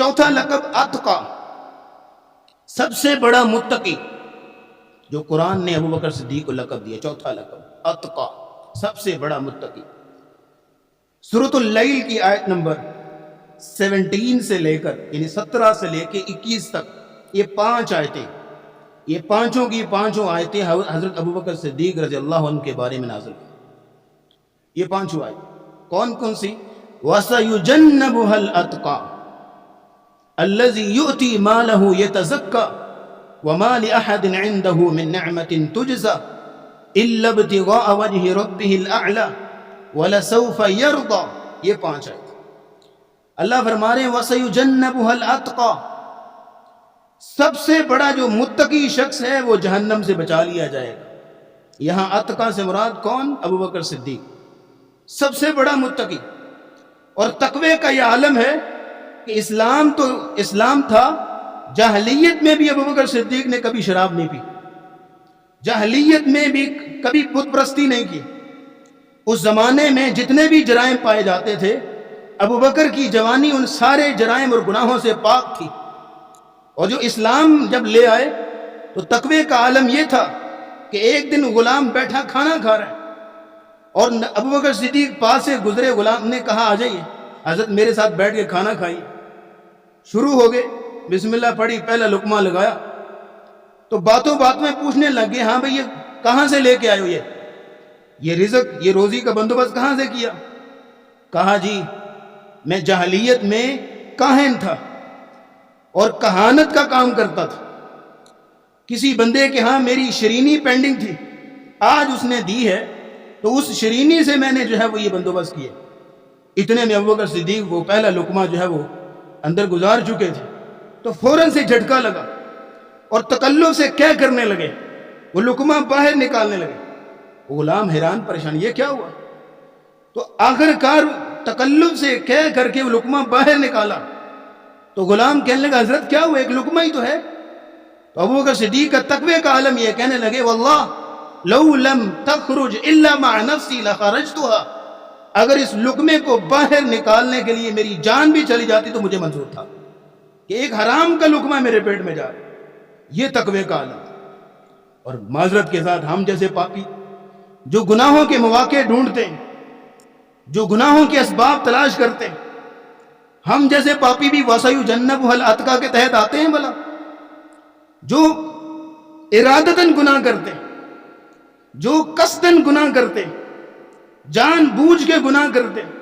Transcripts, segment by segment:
چوتھا لقب اتقا، سب سے بڑا متقی، جو قرآن نے ابو بکر صدیق کو لقب دیا، چوتھا لقب اتقا، سب سے بڑا متقی۔ سورۃ اللیل کی آیت نمبر 17 سے لے کر یعنی 17 سے لے کے 21 تک، یہ 5 آیتیں، یہ پانچوں کی پانچوں آیتیں حضرت ابو بکر صدیق رضی اللہ عنہ کے بارے میں نازل ہوئی۔ یہ پانچوں آیتیں کون کون سی؟ وَسَيُجَنَّبُهَا الْأَتْقَى الَّذِي يُؤْتِي مَالَهُ يَتَزَكَّى وَمَا لِأَحَدٍ عِندَهُ مِن نِّعْمَةٍ تُجْزَى إِلَّا ابْتِغَاءَ وَجْهِ رَبِّهِ الْأَعْلَى وَلَسَوْفَ يَرْضَى۔ یہ 5 آیتیں اللہ فرما رہے ہیں وَسَيُجَنَّبُهَا الْأَتْقَى، سب سے بڑا جو متقی شخص ہے وہ جہنم سے بچا لیا جائے گا۔ یہاں اتقا سے مراد کون؟ ابو بکر صدیق، سب سے بڑا متقی۔ اور تقوی کا یہ عالم ہے کہ اسلام تھا، جاہلیت میں بھی ابو بکر صدیق نے کبھی شراب نہیں پی، جاہلیت میں بھی کبھی بت پرستی نہیں کی۔ اس زمانے میں جتنے بھی جرائم پائے جاتے تھے، ابو بکر کی جوانی ان سارے جرائم اور گناہوں سے پاک تھی۔ اور جو اسلام جب لے آئے تو تقوی کا عالم یہ تھا کہ ایک دن غلام بیٹھا کھانا کھا رہا ہے اور ابو بکر صدیق پاس سے گزرے، غلام نے کہا آ جائیے حضرت میرے ساتھ بیٹھ کے کھانا کھائیے۔ شروع ہو گئے، بسم اللہ پڑھی، پہلا لقمہ لگایا تو باتوں بات میں پوچھنے لگ گئے، ہاں بھئی یہ کہاں سے لے کے آئے ہو، یہ رزق، یہ روزی کا بندوبست کہاں سے کیا؟ کہا جی میں جاہلیت میں کاہن تھا اور کہانت کا کام کرتا تھا، کسی بندے کے ہاں میری شرینی پینڈنگ تھی، آج اس نے دی ہے تو اس شرینی سے میں نے جو ہے وہ یہ بندوبست کیا۔ اتنے میں ابو بکر صدیق وہ پہلا لقمہ جو ہے وہ اندر گزار چکے تھے تو فوراً سے جھٹکا لگا اور تکلف سے کہہ کرنے لگے، وہ لقمہ باہر نکالنے لگے۔ غلام حیران پریشان، یہ کیا ہوا؟ تو آخر کار تکلف سے کہہ کر کے وہ لقمہ باہر نکالا تو غلام کہنے لگا حضرت کیا ہوا، ایک لقمہ ہی تو ہے۔ تو ابو بکر صدیق کا تقوی کا عالم یہ کہنے لگے واللہ لو لم تخرج الا مع نفسی لخرجتها، اگر اس لقمے کو باہر نکالنے کے لیے میری جان بھی چلی جاتی تو مجھے منظور تھا کہ ایک حرام کا لقمہ میرے پیٹ میں جا رہا ہے۔ یہ تقوی کا عالم۔ اور معذرت کے ساتھ ہم جیسے پاپی جو گناہوں کے مواقع ڈھونڈتے ہیں، جو گناہوں کے اسباب تلاش کرتے ہیں، ہم جیسے پاپی بھی وَسَيُجَنَّبُهَا الْأَتْقَى کے تحت آتے ہیں بھلا؟ جو ارادتاً گناہ کرتے ہیں، جو قصداً گناہ کرتے ہیں، جان بوجھ کے گناہ کرتے ہیں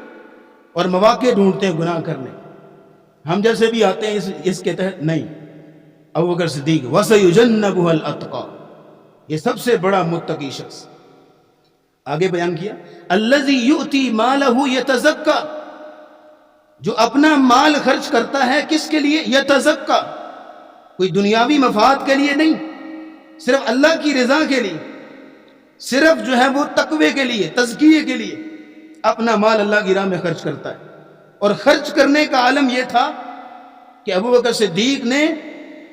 اور مواقع ڈھونڈتے ہیں گناہ کرنے، ہم جیسے بھی آتے ہیں اس کے تحت نہیں۔ ابو بکر صدیق وَسَيُجَنَّبُهَا الْأَتْقَى، یہ سب سے بڑا متقی شخص۔ آگے بیان کیا الَّذِي يُؤْتِي مَالَهُ يَتَزَكَّى، جو اپنا مال خرچ کرتا ہے کس کے لیے؟ یتزکا، کوئی دنیاوی مفاد کے لیے نہیں، صرف اللہ کی رضا کے لیے، صرف جو ہے وہ تقوی کے لیے، تزکیے کے لیے اپنا مال اللہ کی راہ میں خرچ کرتا ہے۔ اور خرچ کرنے کا عالم یہ تھا کہ ابو بکر صدیق نے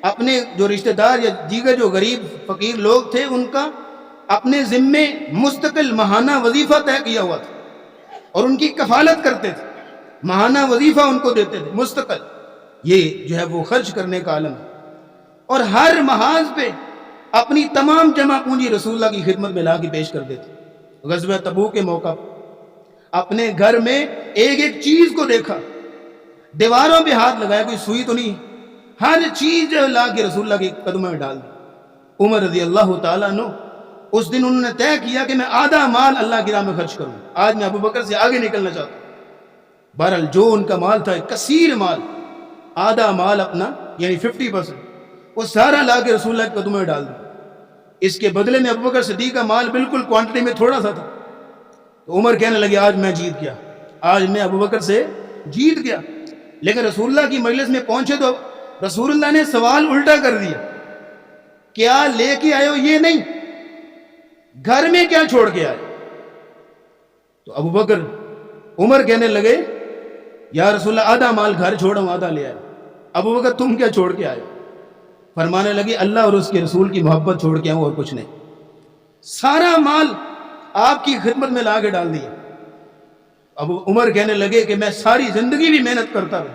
اپنے جو رشتہ دار یا دیگر جو غریب فقیر لوگ تھے ان کا اپنے ذمے مستقل ماہانہ وظیفہ طے کیا ہوا تھا اور ان کی کفالت کرتے تھے، ماہانہ وظیفہ ان کو دیتے تھے مستقل۔ یہ جو ہے وہ خرچ کرنے کا عالم ہے۔ اور ہر محاذ پہ اپنی تمام جمع پونجی رسول اللہ کی خدمت میں لا کے پیش کر دیتے۔ غزوہ تبوک کے موقع پر اپنے گھر میں ایک ایک چیز کو دیکھا، دیواروں پہ ہاتھ لگایا، کوئی سوئی تو نہیں، ہر چیز جو لا کے رسول اللہ کے قدموں میں ڈال دی۔ عمر رضی اللہ تعالیٰ عنہ اس دن انہوں نے طے کیا کہ میں آدھا مال اللہ کی راہ میں خرچ کروں، آج میں ابو بکر سے آگے نکلنا چاہتا ہوں۔ بہرحال جو ان کا مال تھا کثیر مال، آدھا مال اپنا یعنی 50% وہ سارا لا کے رسول اللہ کے قدموں میں ڈال دیا۔ اس کے بدلے میں ابو بکر صدیق کا مال بالکل کوانٹٹی میں تھوڑا سا تھا۔ تو عمر کہنے لگے آج میں جیت گیا، آج میں ابو بکر سے جیت گیا۔ لیکن رسول اللہ کی مجلس میں پہنچے تو رسول اللہ نے سوال الٹا کر دیا، کیا لے کے آئے ہو؟ یہ نہیں، گھر میں کیا چھوڑ کے آئے؟ تو ابو بکر عمر کہنے لگے یا رسول اللہ آدھا مال گھر چھوڑا ہوں، آدھا لے آئے۔ ابو بکر تم کیا چھوڑ کے آئے؟ فرمانے لگے اللہ اور اس کے رسول کی محبت چھوڑ کے آؤں اور کچھ نہیں، سارا مال آپ کی خدمت میں لا کے ڈال دیا۔ اب عمر کہنے لگے کہ میں ساری زندگی بھی محنت کرتا ہوں،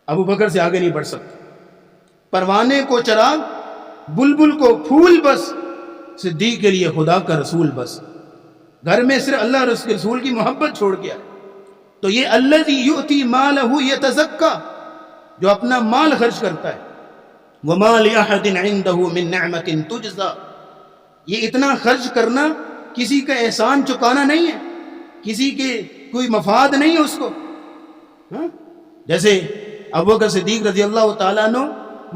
ابو بکر سے آگے نہیں بڑھ سکتے. پروانے کو چراغ، بلبل کو پھول، بس صدیق کے لیے خدا کا رسول بس. گھر میں صرف اللہ رسول کی محبت چھوڑ کے آئے. تو یہ الذی یؤتی مالہ یتزکا، جو اپنا مال خرچ کرتا ہے. وما لأحد عنده من نعمت تجزا، یہ اتنا خرچ کرنا کسی کا احسان چکانا نہیں ہے، کسی کے کوئی مفاد نہیں ہے اس کو. جیسے ابوبکر صدیق رضی اللہ تعالیٰ عنہ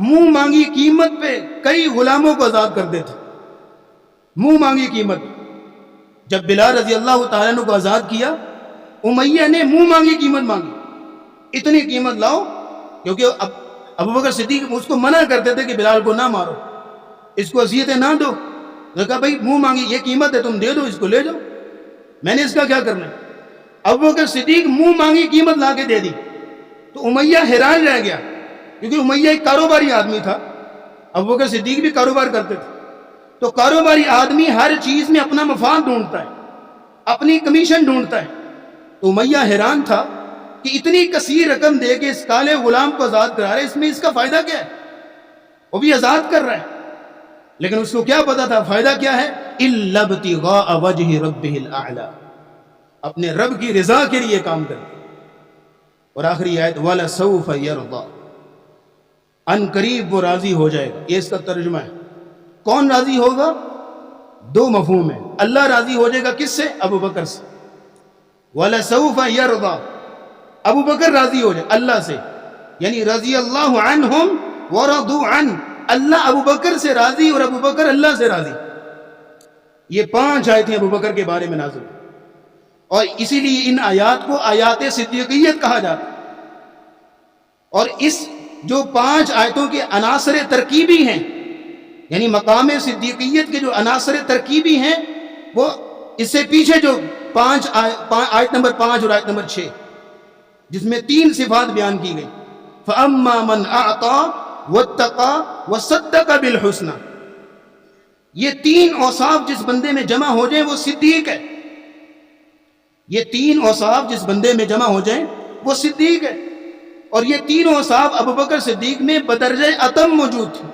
منہ مانگی قیمت پہ کئی غلاموں کو آزاد کر دیتے. منہ مانگی قیمت. جب بلال رضی اللہ تعالیٰ عنہ کو آزاد کیا، امیہ نے منہ مانگی قیمت مانگی، اتنی قیمت لاؤ، کیونکہ اب ابوبکر صدیق اس کو منع کرتے تھے کہ بلال کو نہ مارو، اس کو اذیتیں نہ دو. کہا بھائی منہ مانگی یہ قیمت ہے، تم دے دو، اس کو لے جاؤ، میں نے اس کا کیا کرنا ہے. ابوبکر صدیق منہ مانگی قیمت لا کے دے دی. تو امیہ حیران رہ گیا، کیونکہ امیہ ایک کاروباری آدمی تھا، ابوبکر صدیق بھی کاروبار کرتے تھے. تو کاروباری آدمی ہر چیز میں اپنا مفاد ڈھونڈتا ہے، اپنی کمیشن ڈھونڈتا ہے. تو امیہ حیران تھا کہ اتنی کثیر رقم دے کے اس کالے غلام کو آزاد کرا رہے، اس میں اس کا فائدہ کیا ہے؟ وہ بھی آزاد کر رہا ہے، لیکن اس کو کیا پتا تھا فائدہ کیا ہے؟ الا ابتغاء وجہ ربہ الاعلی، اپنے رب کی رضا کے لیے کام کرتے. اور آخری آیت وَلَسَوْفَ يَرْضَى، ان قریب وہ راضی ہو جائے گا. یہ اس کا ترجمہ ہے. کون راضی ہوگا؟ دو مفہوم ہے. اللہ راضی ہو جائے گا کس سے؟ ابو بکر سے. وَلَسَوْفَ يَرْضَى، ابو بکر راضی ہو جائے اللہ سے، یعنی رضی اللہ عنہم وَرَضُوا عَنْ، اللہ ابو بکر سے راضی اور ابو بکر اللہ سے راضی. یہ 5 آیتیں ابو بکر کے بارے میں نازل ہوئی، اور اسی لیے ان آیات کو آیات صدیقیت کہا جاتا ہے. اور اس جو 5 آیتوں کے عناصر ترکیبی ہیں، یعنی مقام صدیقیت کے جو عناصر ترکیبی ہیں، وہ اس سے پیچھے جو 5 آیت نمبر 5 اور آیت نمبر 6، جس میں 3 صفات بیان کی گئی. فَأَمَّا مَنْ أَعْطَى وَاتَّقَى وَصَدَّقَ بِالْحُسْنَى، یہ 3 اوصاف جس بندے میں جمع ہو جائیں وہ صدیق ہے. یہ 3 اوصاف جس بندے میں جمع ہو جائیں وہ صدیق ہے. اور یہ 3 اوصاف ابو بکر صدیق میں بدرجہ اتم موجود تھی،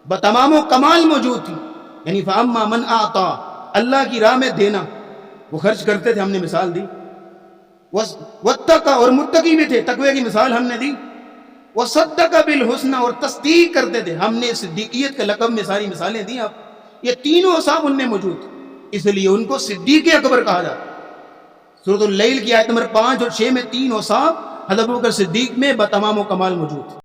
بتمام و کمال موجود تھی. یعنی فَأَمَّا مَنْ أَعْطَى، اللہ کی راہ میں دینا، وہ خرچ کرتے تھے، ہم نے مثال دی. وَاتَّقَى، اور متقی بھی تھے، تقوی کی مثال ہم نے دی. وَصَدَّقَ بِالْحُسْنَى، اور تصدیق کرتے تھے. ہم نے صدیقیت کے لقب میں ساری مثالیں دی آپ. یہ 3 اوصاف ان میں موجود تھے، اس لیے ان کو صدیق اکبر کہا جاتا ہے. سورۃ اللیل کی آیت نمبر 5 اور 6 میں 3 اوصاف حضرت ابوبکر صدیق میں بتمام و کمال موجود تھے.